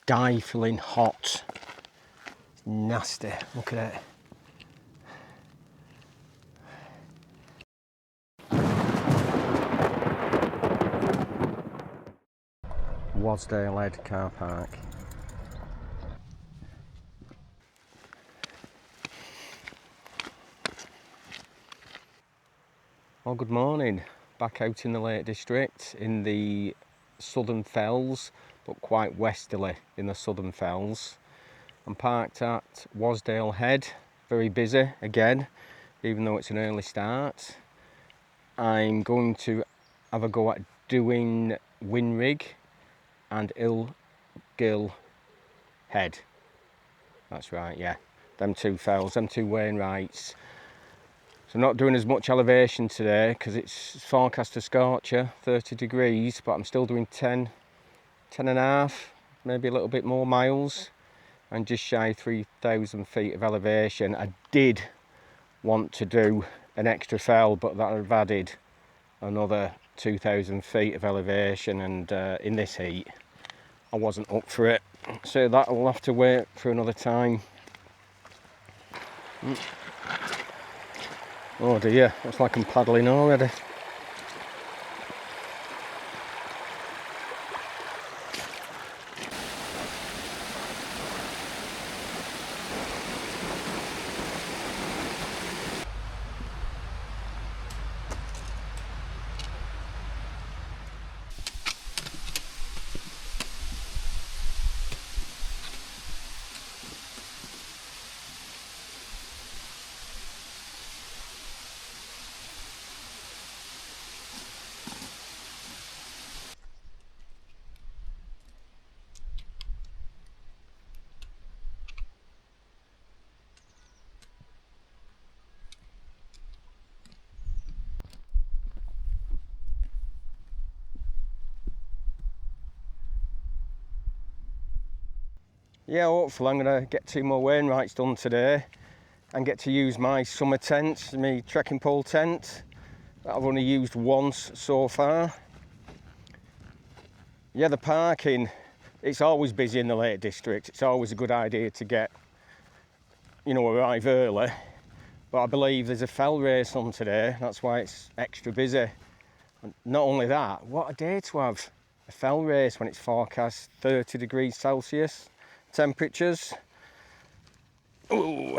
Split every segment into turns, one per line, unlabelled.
stifling hot. It's nasty, look at it. Wasdale Head car park. Well, good morning. Back out in the Lake District in the Southern Fells, but quite westerly in the Southern Fells. I'm parked at Wasdale Head, very busy again, even though it's an early start. I'm going to have a go at doing Whin Rigg and Illgill Head. That's right, yeah. Them two fells, them two Wainwrights. So I'm not doing as much elevation today because it's forecast to scorcher, 30 degrees, but I'm still doing 10 and a half, maybe a little bit more miles, and just shy 3,000 feet of elevation. I did want to do an extra fell, but that would have added another 2,000 feet of elevation, and in this heat I wasn't up for it, so that will have to wait for another time. Oh dear, looks like I'm paddling already. Yeah, hopefully I'm going to get 2 more Wainwrights done today and get to use my summer tent, my trekking pole tent that I've only used once so far. Yeah, the parking, it's always busy in the Lake District. It's always a good idea to get, arrive early. But I believe there's a fell race on today, that's why it's extra busy. And not only that, what a day to have a fell race when it's forecast 30 degrees Celsius temperatures. Ooh.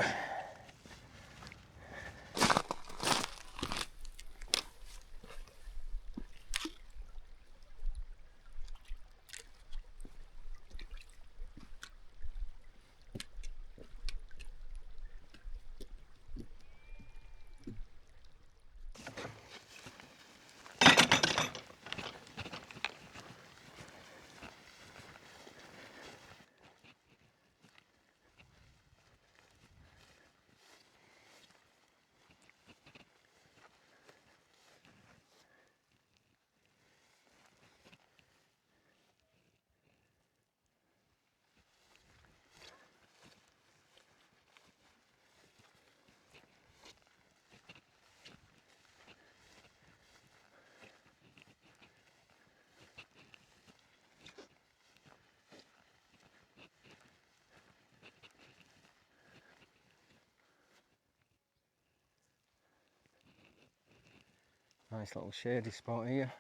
Nice little shady spot here.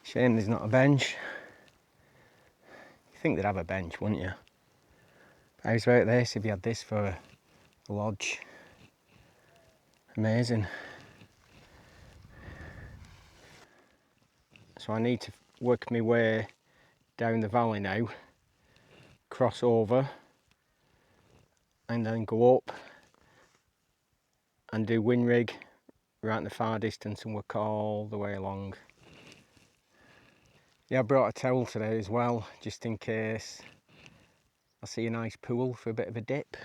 Shame there's not a bench. You think they'd have a bench, wouldn't you? How's about this if you had this for a lodge? Amazing. So I need to work my way down the valley now, cross over, and then go up and do Whin Rigg right in the far distance and work all the way along. Yeah, I brought a towel today as well, just in case I see a nice pool for a bit of a dip.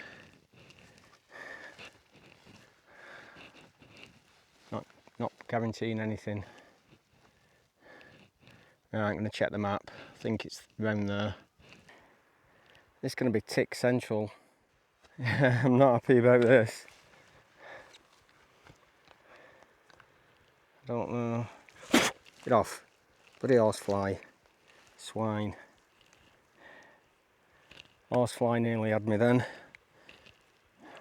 Not guaranteeing anything. Right, I'm going to check the map. I think it's around there. This is going to be tick central. I'm not happy about this. I don't know. Get off. Bloody horsefly. Swine. Horsefly nearly had me then.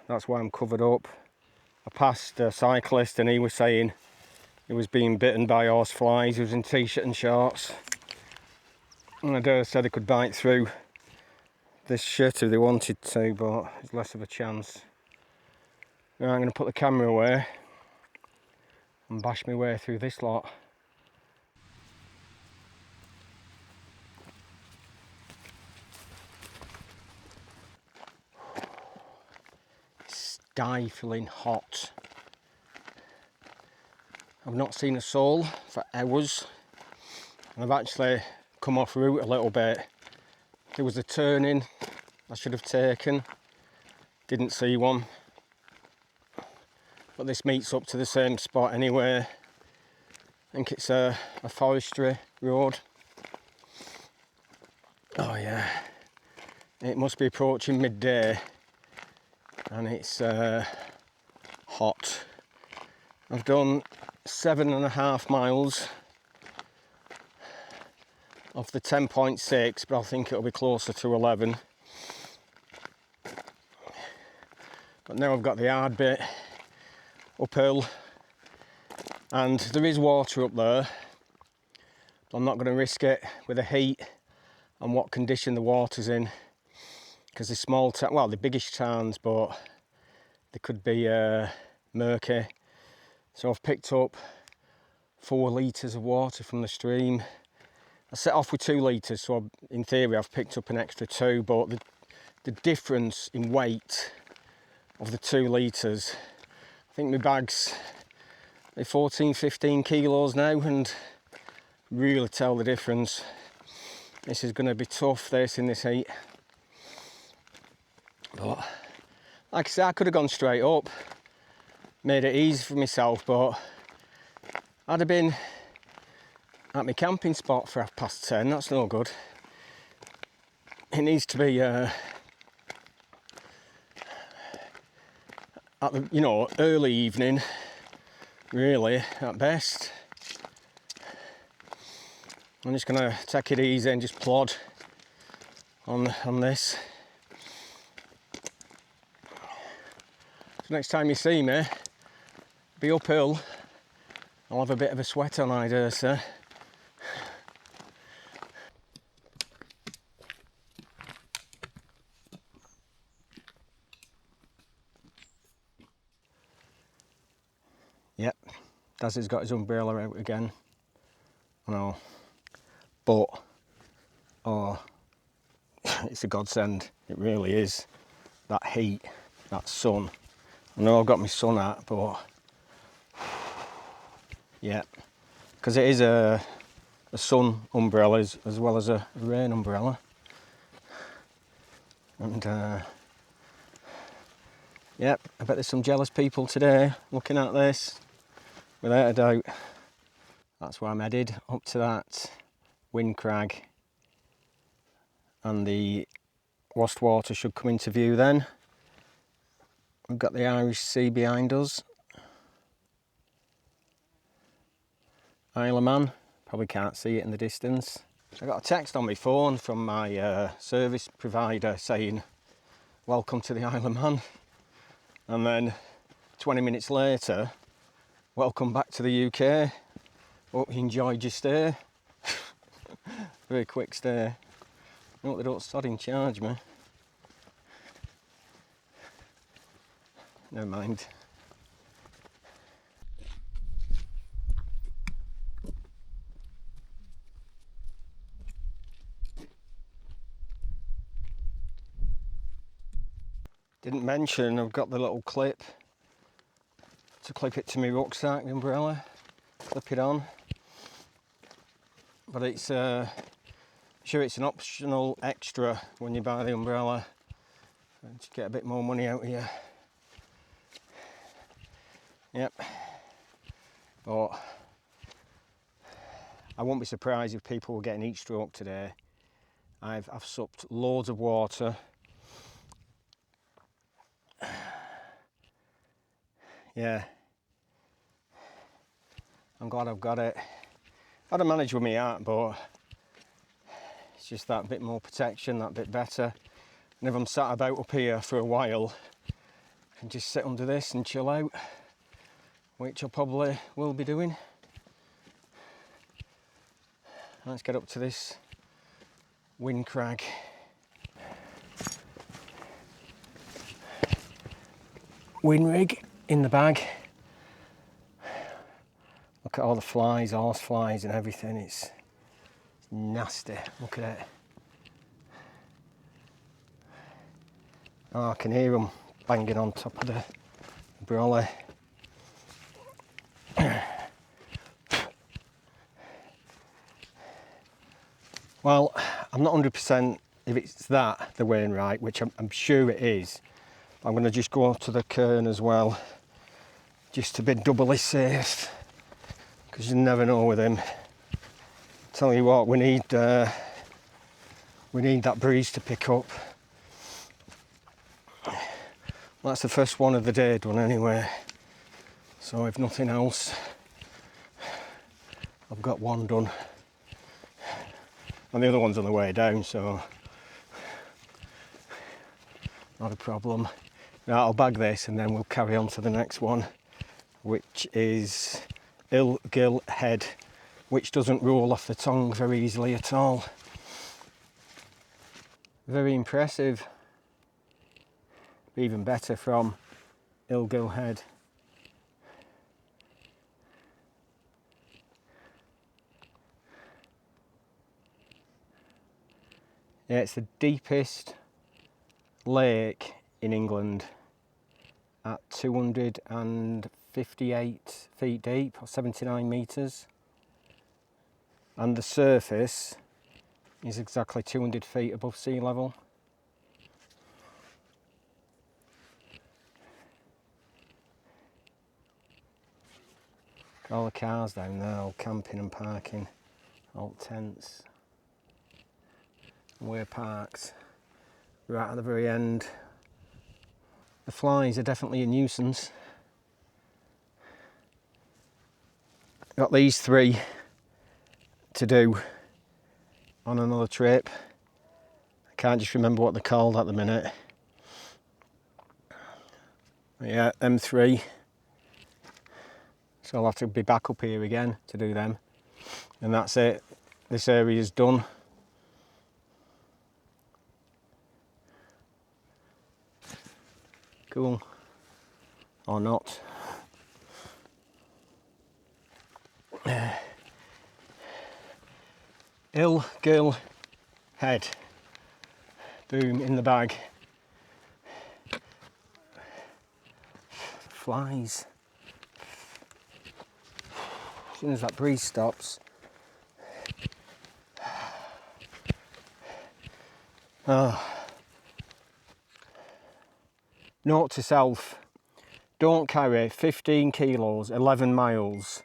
That's why I'm covered up. I passed a cyclist and he was saying he was being bitten by horseflies. He was in t-shirt and shorts. And I dare said he could bite through this shirt if they wanted to, but there's less of a chance. Now I'm going to put the camera away and bash my way through this lot. Stifling hot. I've not seen a soul for hours. And I've actually come off route a little bit. There was a turning I should have taken. Didn't see one. But this meets up to the same spot anyway. I think it's a forestry road. Oh yeah. It must be approaching midday. And it's hot. I've done 7.5 miles of the 10.6, but I think it'll be closer to 11. But now I've got the hard bit uphill, and there is water up there, but I'm not going to risk it with the heat and what condition the water's in, because the small town, well, the biggish towns, but they could be murky. So I've picked up 4 litres of water from the stream. I set off with 2 litres, so in theory I've picked up an extra 2, but the difference in weight of the 2 litres, I think my bag's 14-15 kilos now, and really tell the difference. This is going to be tough, this in this heat. But like I said, I could have gone straight up, made it easy for myself, but I'd have been at my camping spot for 10:30. That's no good. It needs to be at the, you know, early evening, really, at best. I'm just gonna take it easy and just plod on this. So next time you see me, be uphill. I'll have a bit of a sweat on, I dare say. Yep, Dazzy's got his umbrella out again. I know, but oh, it's a godsend. It really is. That heat, that sun. I know I've got my sun hat, but yeah, because it is a sun umbrella as well as a rain umbrella. And yep, I bet there's some jealous people today looking at this, without a doubt. That's where I'm headed, up to that Whin Rigg, and the Wast Water should come into view then. We've got the Irish Sea behind us. Isle of Man, probably can't see it in the distance. I got a text on my phone from my service provider saying, welcome to the Isle of Man. And then 20 minutes later, welcome back to the UK. Hope you enjoyed your stay. Very quick stay. I hope they don't sodding charge me. Never mind. Didn't mention I've got the little clip to clip it to my rucksack, the umbrella. Clip it on. But it's sure it's an optional extra when you buy the umbrella. Just get a bit more money out of you. Yep. But I won't be surprised if people were getting heat stroke today. I've supped loads of water. Yeah. I'm glad I've got it. I'd have managed with my art, but it's just that bit more protection, that bit better. And if I'm sat about up here for a while, I can just sit under this and chill out, which I probably will be doing. Let's get up to this Whin Crag. Whin Rigg in the bag. Look at all the flies, horse flies and everything. It's nasty. Look at it. Oh, I can hear them banging on top of the brolly. Well, I'm not 100% if it's that they're wearing right, which I'm sure it is. I'm going to just go to the cairn as well, just to be doubly safe, because you never know with him. Tell you what, we need that breeze to pick up. That's the first one of the day done anyway. So if nothing else, I've got one done. And the other one's on the way down, so not a problem. Now I'll bag this and then we'll carry on to the next one, which is Illgill head, which doesn't roll off the tongue very easily at all. Very impressive. Even better from Illgill head. Yeah, it's the deepest lake in England at 258 feet deep, or 79 metres. And the surface is exactly 200 feet above sea level. All the cars down there, all camping and parking, all tents. We're parked right at the very end. The flies are definitely a nuisance. Got these 3 to do on another trip. I can't just remember what they're called at the minute. But yeah, them 3. So I'll have to be back up here again to do them. And that's it. This area is done. Cool. Or not. Illgill head. Boom, in the bag. Flies. As soon as that breeze stops. Oh. Note to self, don't carry 15 kilos, 11 miles,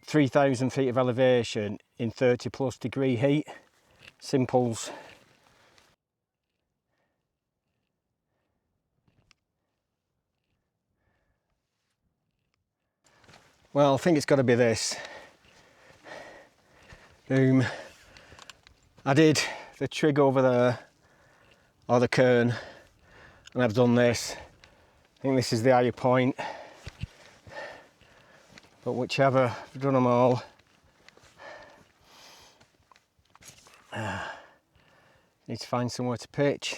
3,000 feet of elevation in 30+ degree heat. Simples. Well, I think it's got to be this. Boom. I did the trig over there, or the cairn, and I've done this. I think this is the higher point, but whichever, I've done them all. Need to find somewhere to pitch.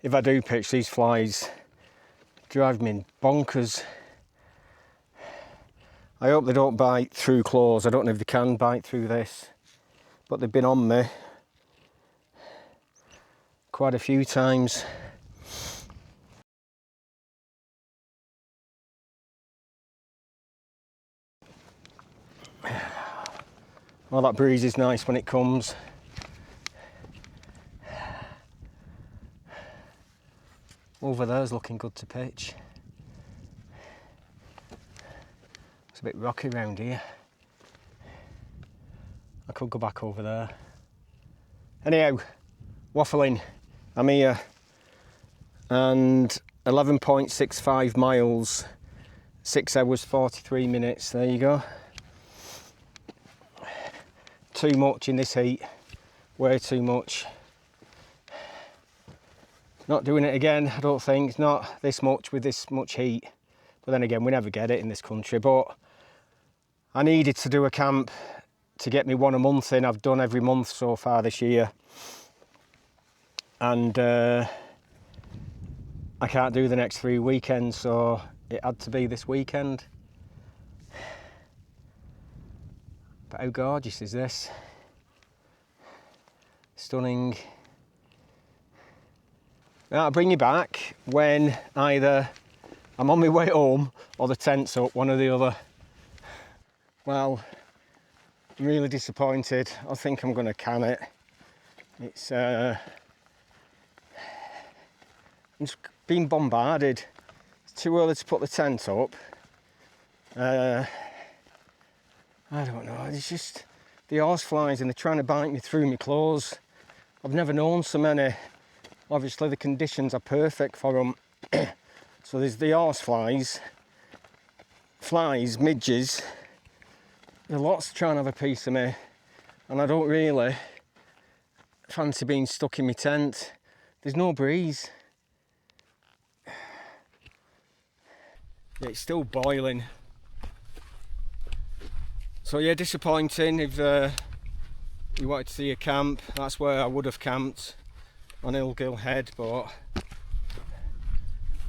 If I do pitch, these flies drive me bonkers. I hope they don't bite through claws. I don't know if they can bite through this, but they've been on me quite a few times. Well, that breeze is nice when it comes. Over there's looking good to pitch. It's a bit rocky around here. I could go back over there. Anyhow, waffling. I'm here, and 11.65 miles, 6 hours 43 minutes. There you go. too much in this heat, way too much. Not doing it again, I don't think. It's not this much with this much heat. But then again, we never get it in this country. But I needed to do a camp to get me one a month in. I've done every month so far this year. And I can't do the next 3 weekends, so it had to be this weekend. But how gorgeous is this? Stunning. Now, I'll bring you back when either I'm on my way home or the tent's up, one or the other. Well, I'm really disappointed. I think I'm going to can it. It's I'm just being bombarded. It's too early to put the tent up. I don't know, it's just the horseflies and they're trying to bite me through my clothes. I've never known so many. Obviously the conditions are perfect for them. So there's the horseflies, flies, midges. There's lots trying to have a piece of me, and I don't really fancy being stuck in my tent. There's no breeze. It's still boiling. So yeah, disappointing. If you wanted to see a camp, that's where I would have camped, on Illgill Head, but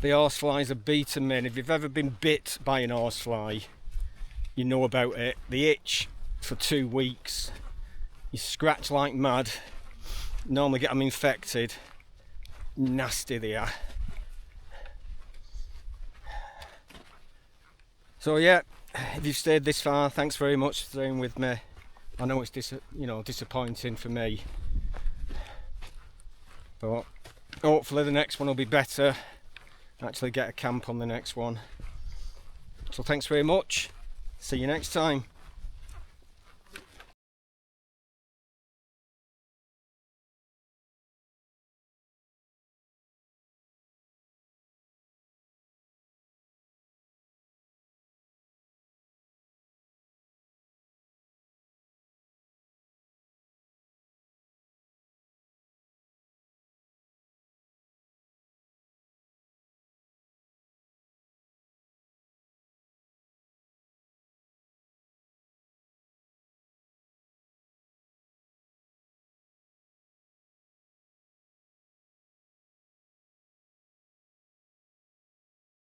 the horseflies have beaten me. And if you've ever been bit by an horsefly, you know about it. The itch for 2 weeks. You scratch like mad. Normally get them infected. Nasty they are. So yeah, if you've stayed this far, thanks very much for staying with me. I know it's disappointing for me, but hopefully the next one will be better. Actually get a camp on the next one. So thanks very much. See you next time.